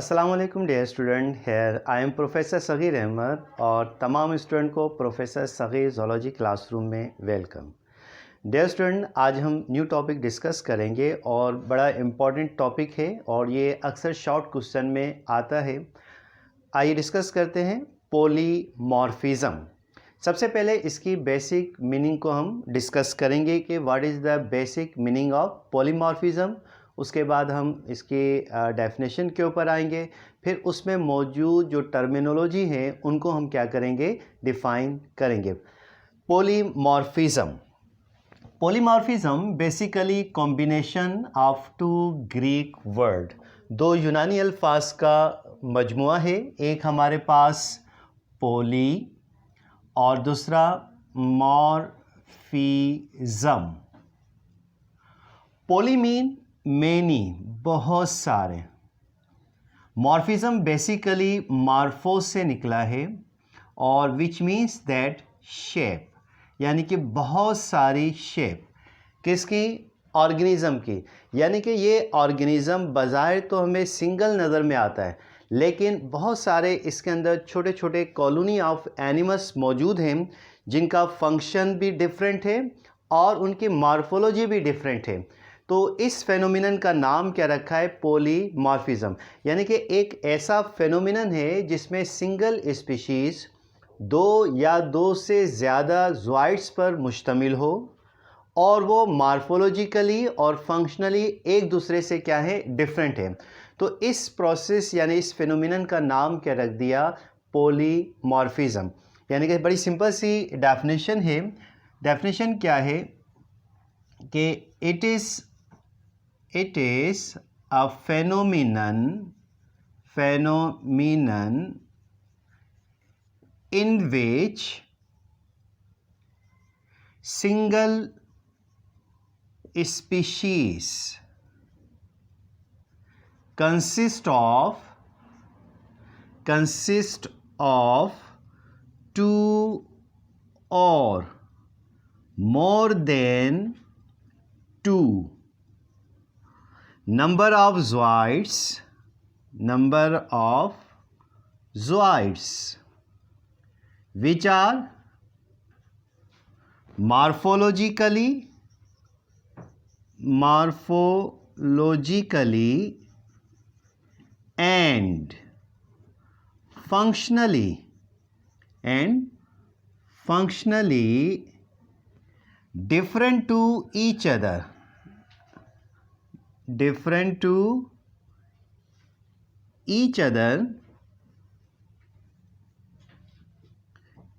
अस्सलाम वालेकुम dear student, here I am professor Sagir Ahmad और तमाम स्टूडेंट को प्रोफेसर सगीर ज़ूलॉजी क्लासरूम में वेलकम। डियर स्टूडेंट, आज हम न्यू टॉपिक डिस्कस करेंगे और बड़ा इम्पॉर्टेंट टॉपिक है और ये अक्सर शॉर्ट क्वेश्चन में आता है। आइए डिस्कस करते हैं पॉलीमॉर्फिज्म। सबसे पहले इसकी बेसिक मीनिंग को हम डिस्कस करेंगे कि what is the basic meaning of polymorphism. उसके बाद हम इसके डेफिनेशन के ऊपर आएंगे, फिर उसमें मौजूद जो टर्मिनोलॉजी है उनको हम क्या करेंगे, डिफ़ाइन करेंगे। Polymorphism basically combination of two Greek word, दो यूनानी अल्फाज का मजमुआ है। एक हमारे पास पोली और दूसरा मॉर्फिज्म। पोली मीन मैनी, बहुत सारे। मॉर्फिज्म बेसिकली मार्फो से निकला है और विच मीन्स दैट शेप, यानी कि बहुत सारी शेप। किसकी? ऑर्गेनिज़म की। यानी कि ये ऑर्गेनिज़म बज़ाहिर तो हमें सिंगल नज़र में आता है, लेकिन बहुत सारे इसके अंदर छोटे छोटे कॉलोनी ऑफ एनिमल्स मौजूद हैं जिनका फंक्शन भी डिफरेंट है और उनकी मॉर्फोलॉजी भी डिफरेंट है। तो इस फेनोमिनन का नाम क्या रखा है? पॉलीमॉर्फिज्म। यानी कि एक ऐसा फेनोमिनन है जिसमें सिंगल स्पीशीज़ दो या दो से ज़्यादा ज़ॉइड्स पर मुश्तमिल हो और वो मॉर्फोलॉजिकली और फंक्शनली एक दूसरे से क्या है, डिफरेंट है। तो इस प्रोसेस यानी इस फेनोमिनन का नाम क्या रख दिया? पॉलीमॉर्फिज्म। यानी कि बड़ी सिंपल सी डेफिनेशन है। डेफिनेशन क्या है कि it is a phenomenon in which single species consist of two or more than two number of zooids which are morphologically and functionally different to each other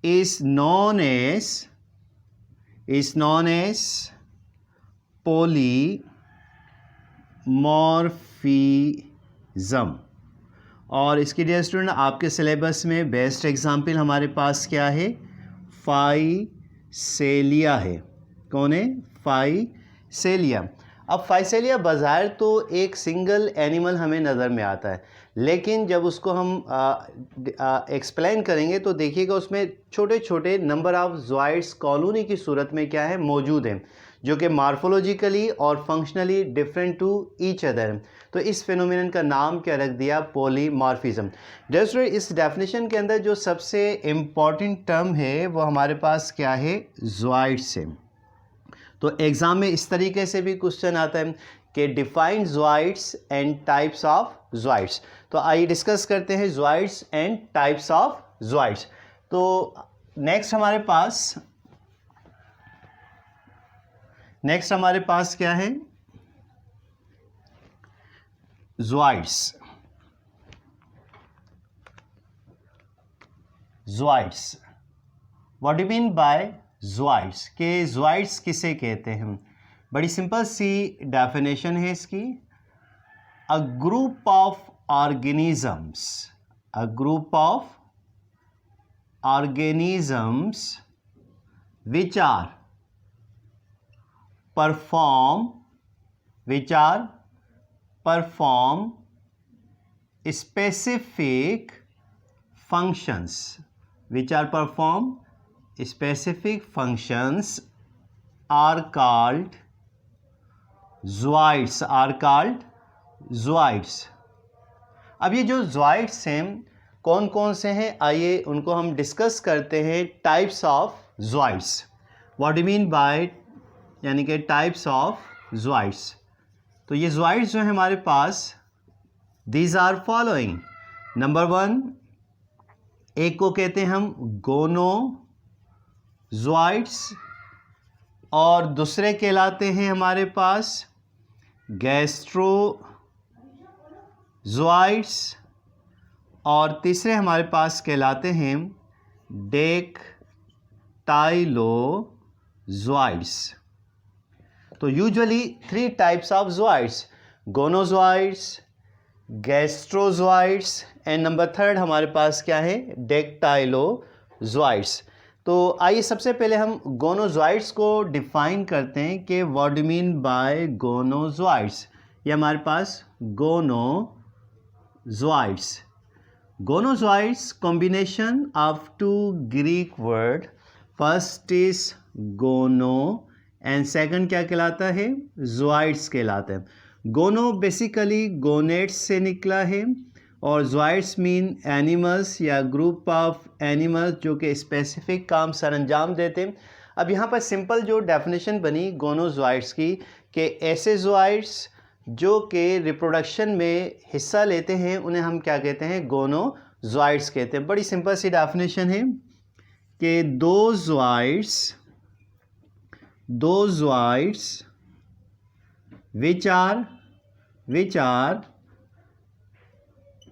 is known as polymorphism। और इसके dear student, आपके syllabus में best example हमारे पास क्या है? Physalia है। कौन है? फाइसेलिया। अब फाइसेलिया बज़ाहिर तो एक सिंगल एनिमल हमें नज़र में आता है, लेकिन जब उसको हम एक्सप्लेन करेंगे तो देखिएगा उसमें छोटे छोटे नंबर ऑफ ज़ॉइड्स कॉलोनी की सूरत में क्या है, मौजूद हैं, जो कि मार्फोलॉजिकली और functionally different to each other. तो इस फेनोमिनन का नाम क्या रख दिया? पॉलीमॉर्फिज्म। जस्ट इस डेफिनेशन के अंदर जो सबसे इम्पॉर्टेंट टर्म है वो हमारे पास क्या है? ज़ॉइड्स है। तो एग्ज़ाम में इस तरीके से भी क्वेश्चन आता है कि define zooids and types of zooids. तो आइए डिस्कस करते हैं zooids and types of zooids. तो नेक्स्ट हमारे पास क्या है? Zooids. What do mean by zooids? के ज़ॉइड्स किसे कहते हैं? बड़ी सिंपल सी डेफिनेशन है इसकी। A group of organisms which are perform specific functions are called zooids। अब ये जो ज़ॉइड्स हैं कौन कौन से हैं, आइए उनको हम डिस्कस करते हैं। Types of zooids, what do mean by, यानी कि टाइप्स ऑफ ज़ॉइड्स। तो ये ज़ॉइड्स जो है हमारे पास, दीज आर फॉलोइंग। नंबर 1, एक को कहते हैं हम गोनोज़ॉइड्स, और दूसरे कहलाते हैं हमारे पास गैस्ट्रोज़ॉइड्स, और तीसरे हमारे पास कहलाते हैं डेक्टाइलोज़ॉइड्स। तो usually 3 types of zooids, gonozooids, gastrozooids and number 3 हमारे पास क्या है, डेक्टाइलोज़ॉइड्स। तो आइए सबसे पहले हम गोनोज़ॉइड्स को डिफ़ाइन करते हैं कि what do mean by gonozooids. ये हमारे पास gonozooids, gonozooids combination of 2 Greek word, first is gono and second क्या कहलाता है, ज़ॉइड्स कहलाता है। गोनो बेसिकली गोनेट्स से निकला है, और ज़ॉइड्स मीन एनिमल्स या ग्रुप ऑफ एनिमल्स जो कि स्पेसिफिक काम सर अंजाम देते हैं। अब यहाँ पर सिंपल जो डेफिनेशन बनी गोनोज़ॉइड्स की, कि ऐसे ज़ॉइड्स जो कि रिप्रोडक्शन में हिस्सा लेते हैं उन्हें हम क्या कहते हैं, गोनोज़ॉइड्स कहते हैं। बड़ी सिंपल सी डेफिनेशन है कि दो ज़ॉइड्स which are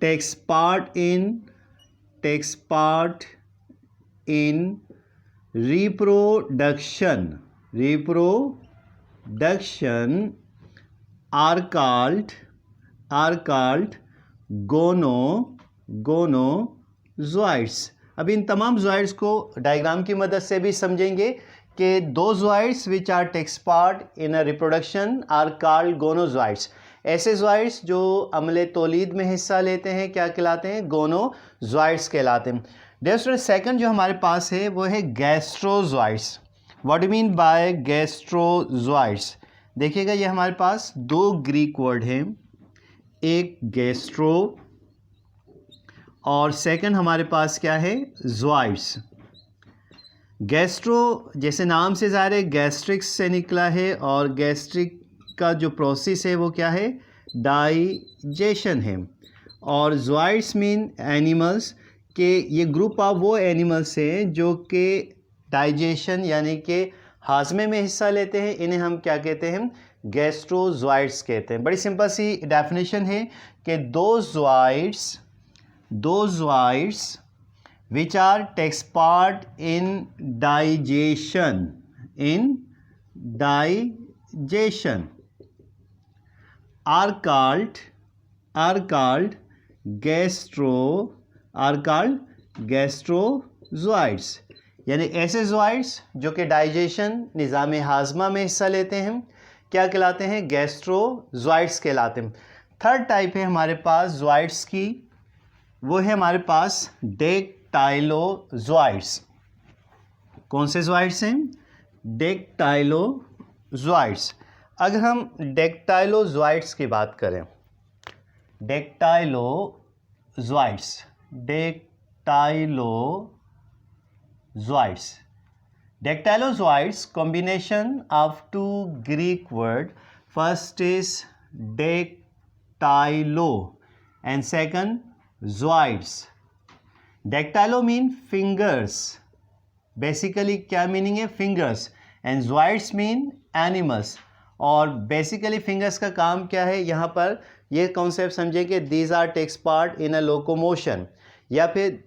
takes part in reproduction are called गोनोज़ॉइड्स। अब इन तमाम ज़ॉइड्स को डायग्राम की मदद से भी समझेंगे कि दो zooids which are takes part in a reproduction are called gonozooids. ऐसे ज़ॉइड्स जो अमले तौलीद में हिस्सा लेते हैं क्या कहलाते हैं, गोनोज़ॉइड्स कहलाते हैं। दूसरा सेकंड जो हमारे पास है वो है गैस्ट्रोज़ॉइड्स। व्हाट डू मीन बाय गैस्ट्रोज़ॉइड्स, देखिएगा ये हमारे पास 2 ग्रीक वर्ड हैं, एक गैस्ट्रो और सेकंड हमारे पास क्या है, ज़ॉइड्स। गैस्ट्रो जैसे नाम से ज़ाहिर है गैस्ट्रिक्स से निकला है, और गैस्ट्रिक का जो प्रोसेस है वो क्या है, डाइजेशन है। और ज़ॉइड्स मीन एनिमल्स, के ये ग्रुप ऑफ वो एनिमल्स हैं जो कि डाइजेशन यानी कि हाजमे में हिस्सा लेते हैं, इन्हें हम क्या कहते हैं, गैस्ट्रोज़ॉइड्स कहते हैं। बड़ी सिंपल सी डेफिनेशन है कि दो ज़ॉइड्स which are takes part in digestion are called गैस्ट्रोज़ॉइड्स। यानी ऐसे ज़ॉइड्स जो कि डाइजेशन निज़ाम हाजमा में हिस्सा लेते हैं क्या कहलाते हैं, गैस्ट्रोज़ॉइड्स कहलाते हैं। थर्ड टाइप है हमारे पास ज़ॉइड्स की, वो है हमारे पास डेक्टाइलोज़ॉइड्स। कौन से ज़ॉइड्स हैं, डेक्टाइलोज़ॉइड्स। अगर हम डेक्टाइलोज़ॉइड्स की बात करें, dactylozooids combination of 2 Greek word, first is dactylo and second zooids. Dactylo mean fingers, basically क्या मीनिंग है, fingers, and zooids mean animals. और बेसिकली फिंगर्स का काम क्या है, यहाँ पर ये कॉन्सेप्ट समझें कि these are takes part in a locomotion, या फिर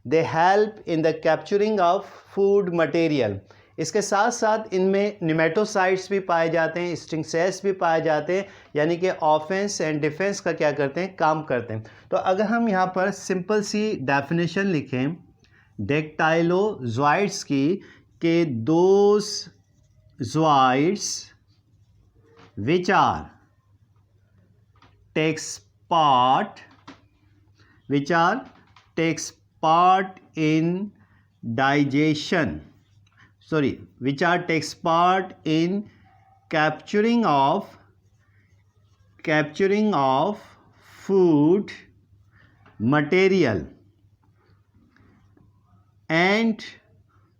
they help in the capturing of food material. इसके साथ साथ इनमें निमेटोसाइड्स भी पाए जाते हैं, स्टिंग सेल्स भी पाए जाते हैं, यानी कि ऑफेंस एंड डिफेंस का क्या करते हैं, काम करते हैं। तो अगर हम यहाँ पर सिंपल सी डेफिनेशन लिखें डेक्टाइलोज़ॉइड्स की, कि those ज़ॉइड्स which are takes part in digestion, which are takes part in capturing of food material and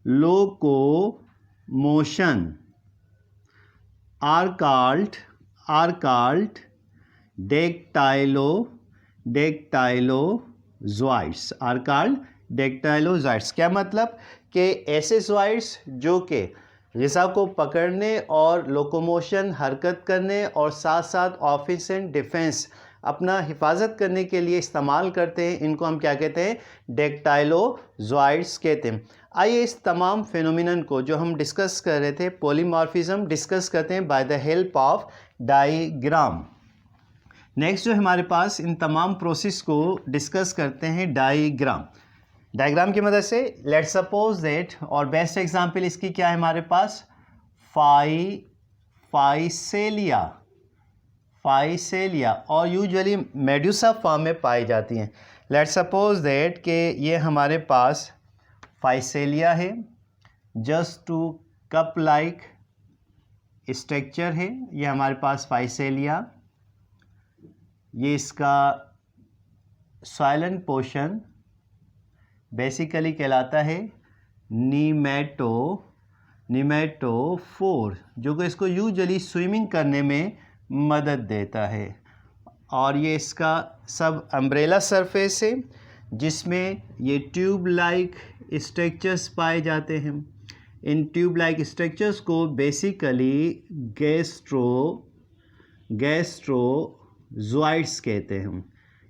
locomotion are called dactylozoids are called dactylozoids। क्या मतलब कि ऐसे zoids जो कि ग़िज़ा को पकड़ने और लोकोमोशन हरकत करने और साथ साथ ऑफिस एंड डिफेंस अपना हिफाजत करने के लिए इस्तेमाल करते हैं, इनको हम क्या कहते हैं? डैक्टाइलोज़ॉइड्स कहते हैं। आइए इस तमाम फिनोमिनन को जो हम डिस्कस कर रहे थे पॉलीमॉर्फिज्म डिस्कस करते हैं by the help of diagram. Next जो हमारे पास इन तमाम प्रोसेस को डिस्कस करते हैं डायग्राम की मदद से। लेट्स सपोज दैट, और बेस्ट एग्जांपल इसकी क्या है हमारे पास? फाइसेलिया और यूजुअली मेडुसा फॉर्म में पाई जाती हैं। लेट्स सपोज दैट कि ये हमारे पास फाइसेलिया है, just two cup like structure है, ये हमारे पास फाइसेलिया। ये इसका साइलेंट पोर्शन बेसिकली कहलाता है निमेटोफोर, जो कि इसको यूजुअली स्विमिंग करने में मदद देता है। और ये इसका सब अम्ब्रेला सरफेस है जिसमें ये ट्यूब लाइक स्ट्रक्चर्स पाए जाते हैं। इन ट्यूब लाइक स्ट्रक्चर्स को बेसिकली गैस्ट्रोजॉइड्स कहते हैं,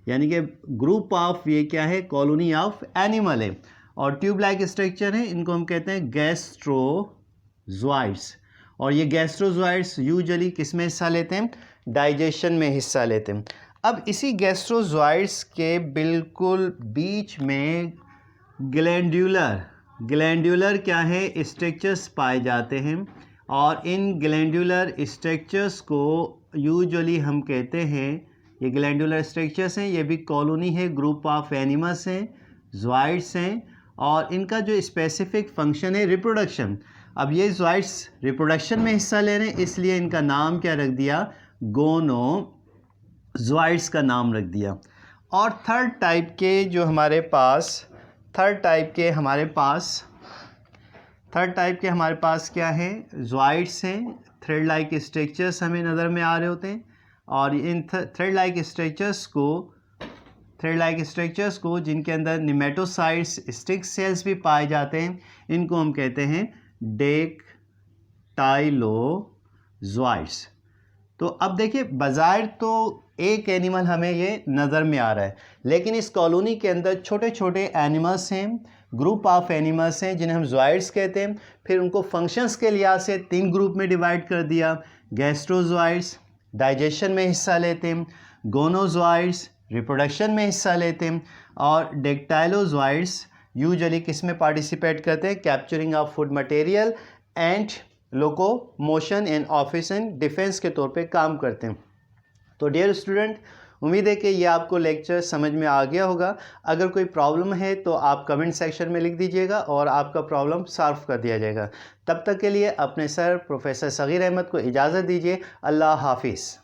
यानी कि ग्रुप ऑफ, ये क्या है? कॉलोनी ऑफ एनिमल है और ट्यूब लाइक स्ट्रक्चर है, इनको हम कहते हैं गैस्ट्रोजॉइड्स। और ये गैस्ट्रोजॉइड्स यूजुअली किस में हिस्सा लेते हैं? डाइजेशन में हिस्सा लेते हैं। अब इसी गैस्ट्रोजॉइड्स के बिल्कुल बीच में ग्लैंडुलर क्या है? स्ट्रक्चर्स पाए जाते हैं और इन ग्लैंडुलर स्ट्रक्चर्स को यूजुअली हम कहते हैं, ये ग्लैंडुलर स्ट्रक्चर्स हैं, ये भी कॉलोनी है, ग्रुप ऑफ एनिमल्स हैं, जॉइड्स हैं और इनका जो स्पेसिफिक फंक्शन है रिप्रोडक्शन। अब ये जॉइड्स रिप्रोडक्शन में हिस्सा ले रहे हैं, इसलिए इनका नाम क्या रख दिया? गोनोजॉइड्स का नाम रख दिया। और थर्ड टाइप के हमारे पास क्या है? जॉइड्स हैं, थ्रेड लाइक स्ट्रक्चर्स हमें नज़र में आ रहे होते हैं और इन थ्रेड लाइक स्ट्रक्चर्स को जिनके अंदर निमेटोसाइट्स स्टिक सेल्स भी पाए जाते हैं, इनको हम कहते हैं डैक्टाइलोजॉइड्स। तो अब देखिए, बज़ाहिर तो एक एनिमल हमें ये नज़र में आ रहा है, लेकिन इस कॉलोनी के अंदर छोटे छोटे एनिमल्स हैं, ग्रुप ऑफ एनिमल्स हैं जिन्हें हम जॉइड्स कहते हैं। फिर उनको फंक्शंस के लिहाज से 3 ग्रुप में डिवाइड कर दिया। गैस्ट्रोजॉइड्स डाइजेशन में हिस्सा लेते हैं, गोनोजॉइड्स रिप्रोडक्शन में हिस्सा लेते हैं और डैक्टाइलोजॉइड्स यूजुअली किस में पार्टिसिपेट करते हैं? Capturing of food material and locomotion and office and defence के तौर पे काम करते हैं। तो डियर स्टूडेंट, उम्मीद है कि ये आपको लेक्चर समझ में आ गया होगा। अगर कोई प्रॉब्लम है तो आप कमेंट सेक्शन में लिख दीजिएगा और आपका प्रॉब्लम सॉल्व कर दिया जाएगा। तब तक के लिए अपने सर प्रोफेसर सगीर अहमद को इजाज़त दीजिए। अल्लाह हाफिज़।